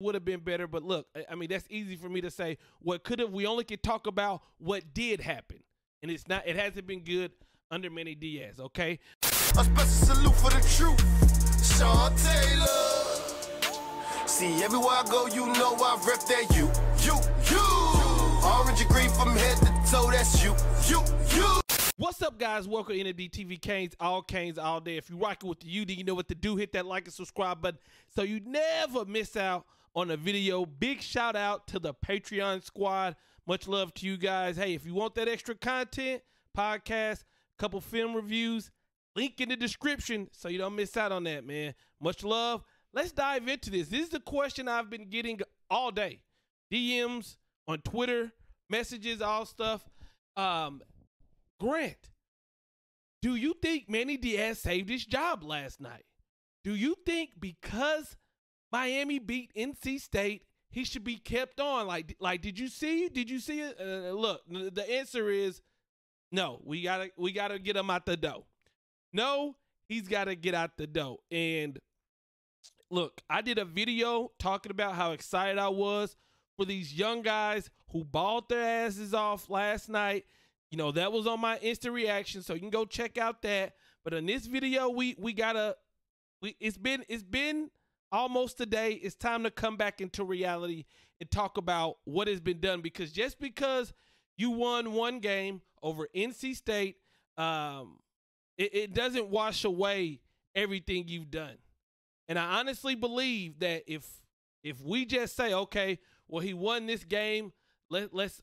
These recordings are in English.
would have been better, but look, I mean, that's easy for me to say. What could have, we only could talk about what did happen. And it hasn't been good under Manny Diaz, okay? A special salute for the truth, Sean Taylor. See, everywhere I go, you know I rep that you. Orange and green from head to toe, that's you. What's up, guys? Welcome to NMDTV Canes all day. If you're rocking with the UD, you know what to do. Hit that like and subscribe button so you never miss out on a video. Big shout out to the Patreon squad. Much love to you guys. Hey, if you want that extra content, podcast, couple film reviews, link in the description so you don't miss out on that, man. Much love. Let's dive into this. This is the question I've been getting all day. DMs on Twitter, messages, all stuff. Grant, do you think Manny Diaz saved his job last night? Do you think because Miami beat NC State, he should be kept on? Like, did you see it? Look, the answer is no. We gotta get him out the door. No, he's gotta get out the door. And look, I did a video talking about how excited I was for these young guys who balled their asses off last night. You know, that was on my Insta reaction, so you can go check out that. But in this video, it's been almost a day. It's time to come back into reality and talk about what has been done, because just because you won one game over NC State, it doesn't wash away everything you've done. And I honestly believe that if we just say, okay, well, he won this game, let's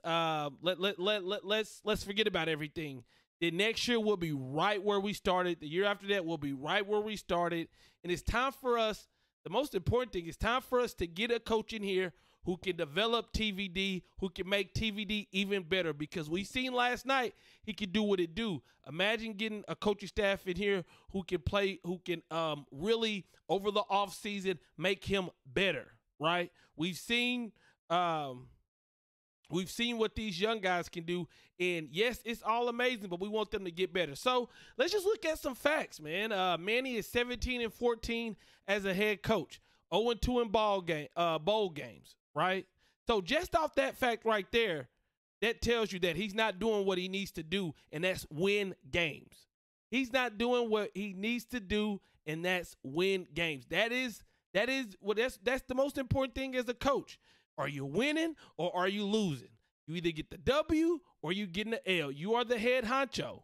forget about everything. The next year we'll be right where we started. The year after that we'll be right where we started. And it's time for us. The most important thing is time for us to get a coach in here who can develop TVD, who can make TVD even better, because we seen last night he can do what it do. Imagine getting a coaching staff in here who can play, who can really over the off season make him better, right? We've seen what these young guys can do, and yes, it's all amazing, but we want them to get better. So let's just look at some facts, man. Manny is 17-14 as a head coach, 0-2 in bowl games, right? So just off that fact right there, that tells you that he's not doing what he needs to do, and that's win games. He's not doing what he needs to do, and that's win games. That's the most important thing as a coach. Are you winning or are you losing? You either get the W or you getting the L. You are the head honcho.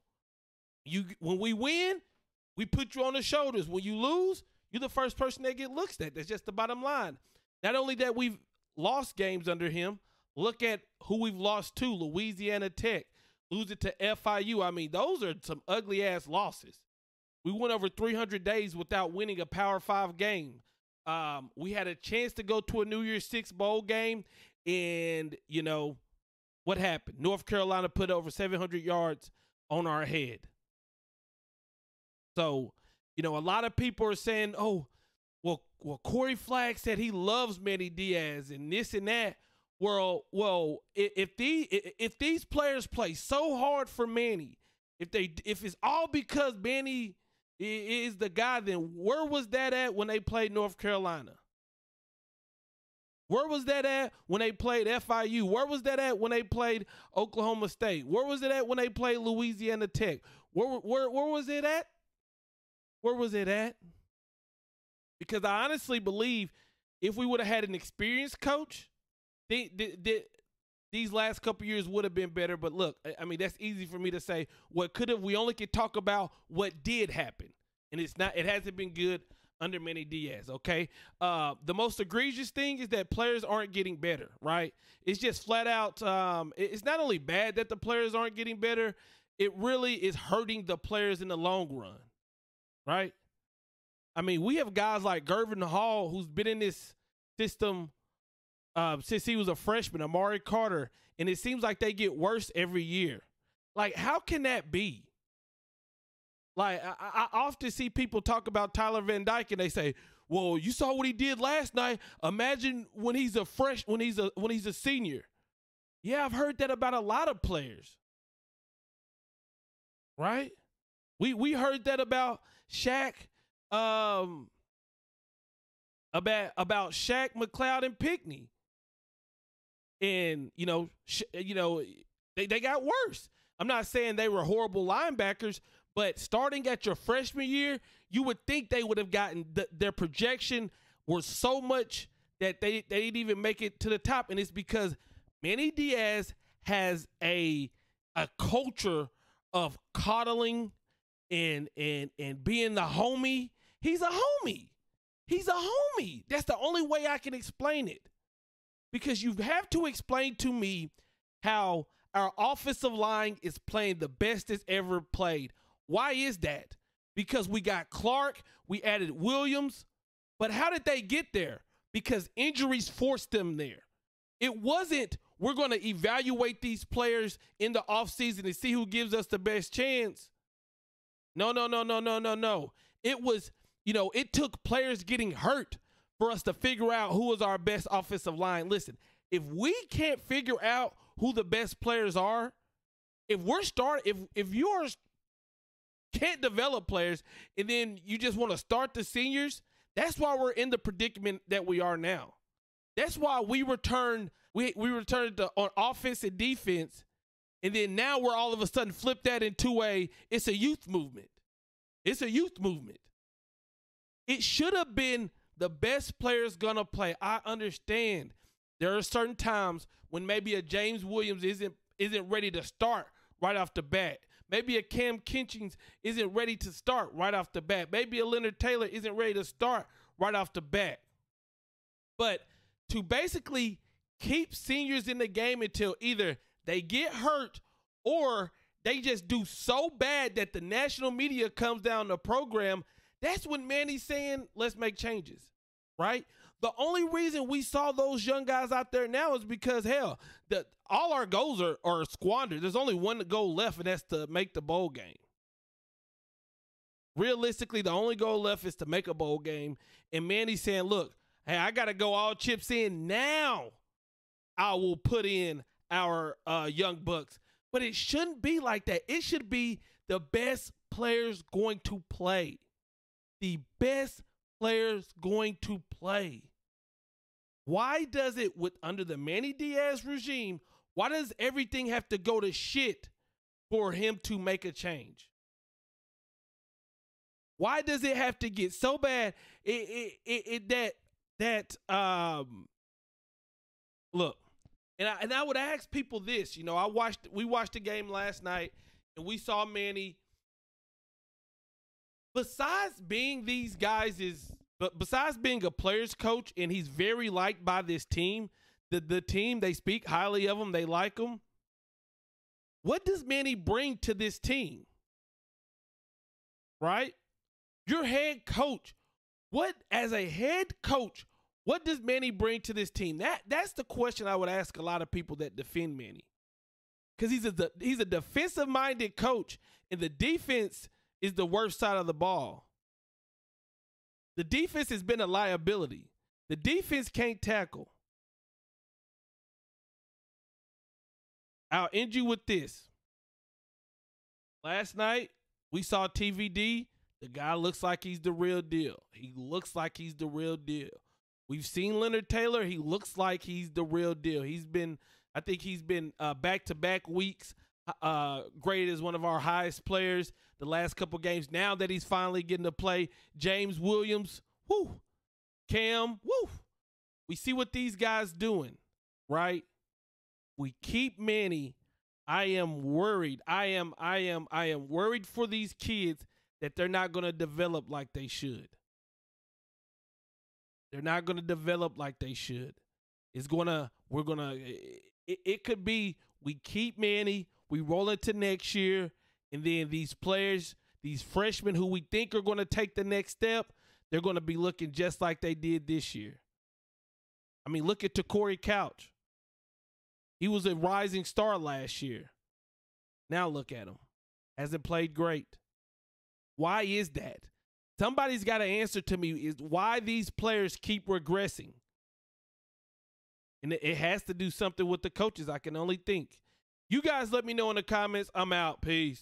When we win, we put you on the shoulders. When you lose, you're the first person that get looked at. That's just the bottom line. Not only that we've lost games under him, look at who we've lost to. Louisiana Tech, lose it to FIU. I mean, those are some ugly-ass losses. We went over 300 days without winning a Power 5 game. We had a chance to go to a New Year's Six bowl game, and you know what happened? North Carolina put over 700 yards on our head. So, you know, a lot of people are saying, "Oh, well, Corey Flagg said he loves Manny Diaz and this and that." Well, if these players play so hard for Manny, if it's all because Manny is the guy, then where was that at when they played North Carolina? Where was that at when they played FIU? Where was that at when they played Oklahoma State? Where was it at when they played Louisiana Tech? Where was it at? Where was it at? Because I honestly believe if we would have had an experienced coach, these last couple years would have been better. But look, I mean, that's easy for me to say. What could have, we only could talk about what did happen. And it hasn't been good under Manny Diaz, okay? The most egregious thing is that players aren't getting better, right? It's just flat out, it's not only bad that the players aren't getting better, it really is hurting the players in the long run, right? I mean, we have guys like Gervin Hall, who's been in this system since he was a freshman, Amari Carter, and it seems like they get worse every year. Like, how can that be? Like, I often see people talk about Tyler Van Dyke, and they say, "Well, you saw what he did last night. Imagine when he's a senior." Yeah, I've heard that about a lot of players, right? We heard that about Shaq about Shaq, McLeod, and Pickney. And, they got worse. I'm not saying they were horrible linebackers, but starting at your freshman year, you would think they would have gotten their projection was so much that they didn't even make it to the top. And it's because Manny Diaz has a culture of coddling and being the homie. He's a homie. He's a homie. That's the only way I can explain it. Because you have to explain to me how our offensive line is playing the best it's ever played. Why is that? Because we got Clark, we added Williams, but how did they get there? Because injuries forced them there. It wasn't, we're going to evaluate these players in the offseason and see who gives us the best chance. No. It was, it took players getting hurt for us to figure out who was our best offensive line. Listen, if we can't figure out who the best players are, if you can't develop players and then you just want to start the seniors, that's why we're in the predicament that we are now. That's why we returned on offense and defense, and then now we're all of a sudden flip that into it's a youth movement. It's a youth movement. It should have been the best players gonna play. I understand there are certain times when maybe a James Williams isn't ready to start right off the bat. Maybe a Cam Kinchings isn't ready to start right off the bat. Maybe a Leonard Taylor isn't ready to start right off the bat. But to basically keep seniors in the game until either they get hurt or they just do so bad that the national media comes down the program, that's when Manny's saying, let's make changes, right? The only reason we saw those young guys out there now is because, hell, all our goals are squandered. There's only one goal left, and that's to make the bowl game. Realistically, the only goal left is to make a bowl game. And Manny's saying, look, hey, I got to go all chips in now. I will put in our young bucks. But it shouldn't be like that. It should be the best players going to play. The best players going to play. Why does it, under the Manny Diaz regime, why does everything have to go to shit for him to make a change? Why does it have to get so bad? Look, and I would ask people this. We watched the game last night, and we saw Manny. Besides being besides being a player's coach, and he's very liked by this team, the team, they speak highly of him, they like him. What does Manny bring to this team? Right? Your head coach. As a head coach, what does Manny bring to this team? That's the question I would ask a lot of people that defend Manny. Because he's a defensive-minded coach, and the defense is the worst side of the ball. The defense has been a liability. The defense can't tackle. I'll end you with this. Last night, we saw TVD. The guy looks like he's the real deal. He looks like he's the real deal. We've seen Leonard Taylor. He looks like he's the real deal. I think he's been back-to-back weeks graded as one of our highest players the last couple games. Now that he's finally getting to play, James Williams, whoo, Cam, whoo. We see what these guys doing, right? We keep Manny. I am worried. I am worried for these kids that they're not going to develop like they should. They're not going to develop like they should. It could be we keep Manny, we roll into next year, and then these players, these freshmen who we think are going to take the next step, they're going to be looking just like they did this year. I mean, look at Corey Couch. He was a rising star last year. Now look at him. Hasn't played great. Why is that? Somebody's got to answer to me is why these players keep regressing. And it has to do something with the coaches, I can only think. You guys let me know in the comments. I'm out. Peace.